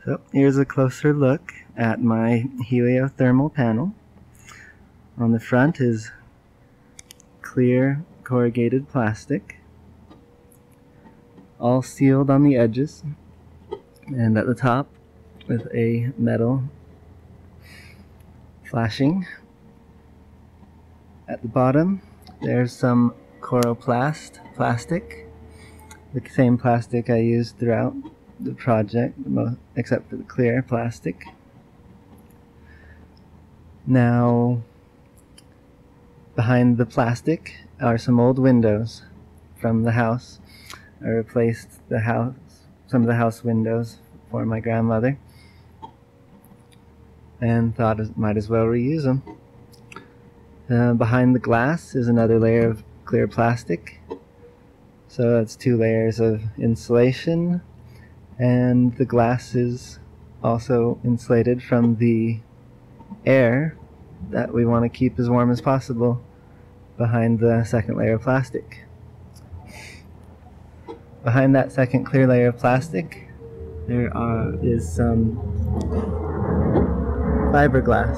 So here's a closer look at my heliothermal panel. On the front is clear corrugated plastic, all sealed on the edges, and at the top with a metal flashing. At the bottom there's some coroplast plastic, the same plastic I used throughout the project, except for the clear plastic. Now, behind the plastic are some old windows from the house. I replaced some of the house windows for my grandmother, and thought I might as well reuse them. Behind the glass is another layer of clear plastic. So that's 2 layers of insulation, and the glass is also insulated from the air that we want to keep as warm as possible behind the second layer of plastic. Behind that second clear layer of plastic there is some fiberglass.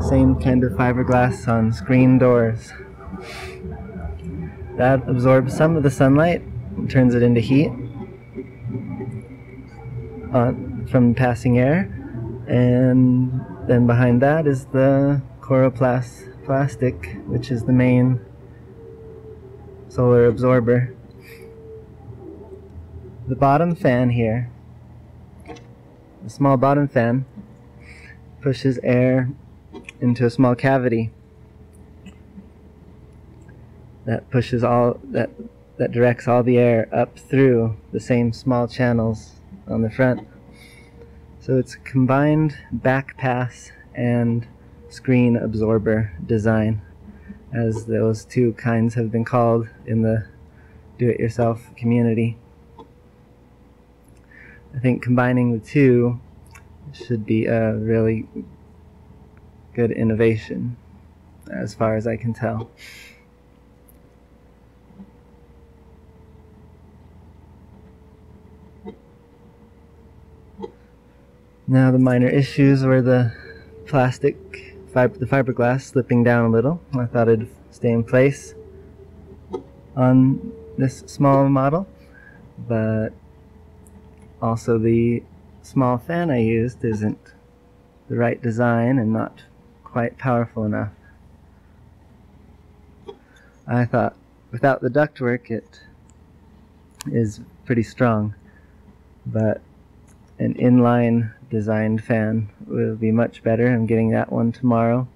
Same kind of fiberglass on screen doors. That absorbs some of the sunlight and turns it into heat from passing air. And then behind that is the coroplast plastic, which is the main solar absorber. The bottom fan here, the small bottom fan, pushes air into a small cavity that pushes that directs all the air up through the same small channels on the front. So it's a combined back pass and screen absorber design, as those 2 kinds have been called in the do-it-yourself community. I think combining the 2 should be a really good innovation, as far as I can tell. Now the minor issues were the fiberglass slipping down a little. I thought it'd stay in place on this small model, but also the small fan I used isn't the right design and not quite powerful enough. I thought without the ductwork it is pretty strong, but an inline designed fan will be much better. I'm getting that one tomorrow.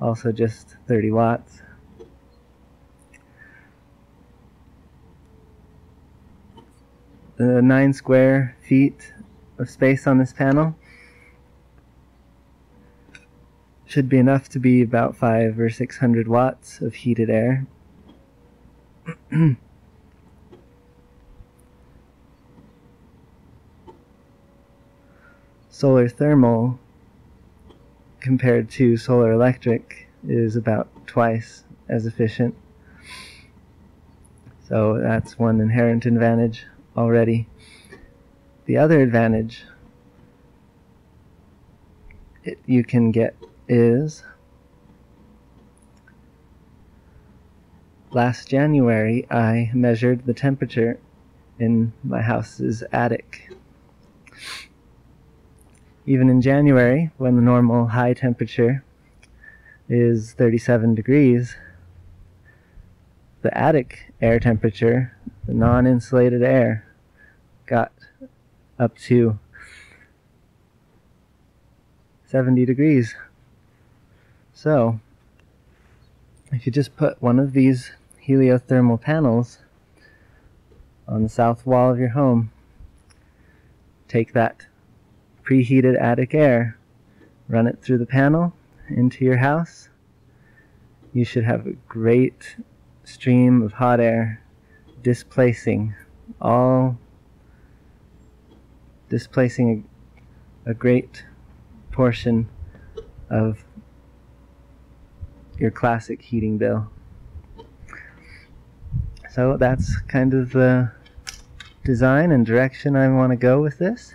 Also just 30 watts. The 9 square feet of space on this panel should be enough to be about 500 or 600 watts of heated air. Solar thermal compared to solar electric is about twice as efficient. So that's one inherent advantage already. The other advantage you can get is last January I measured the temperature in my house's attic. Even in January, when the normal high temperature is 37 degrees, the attic air temperature, the non-insulated air, got up to 70 degrees. So, if you just put one of these heliothermal panels on the south wall of your home, take that preheated attic air, run it through the panel into your house, you should have a great stream of hot air displacing a great portion of your classic heating bill. So that's kind of the design and direction I want to go with this.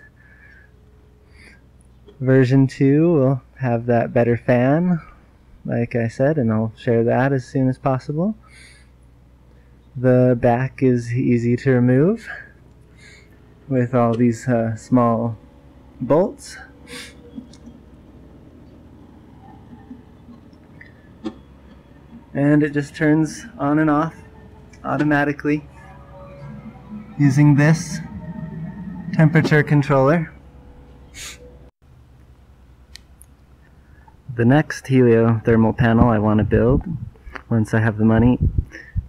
Version 2 will have that better fan, like I said, and I'll share that as soon as possible. The back is easy to remove with all these small bolts. And it just turns on and off automatically using this temperature controller. The next heliothermal panel I want to build, once I have the money,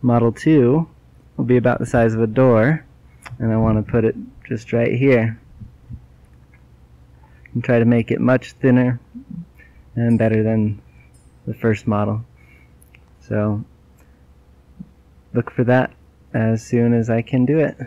Model 2, will be about the size of a door, and I want to put it just right here and try to make it much thinner and better than the first model. So look for that as soon as I can do it.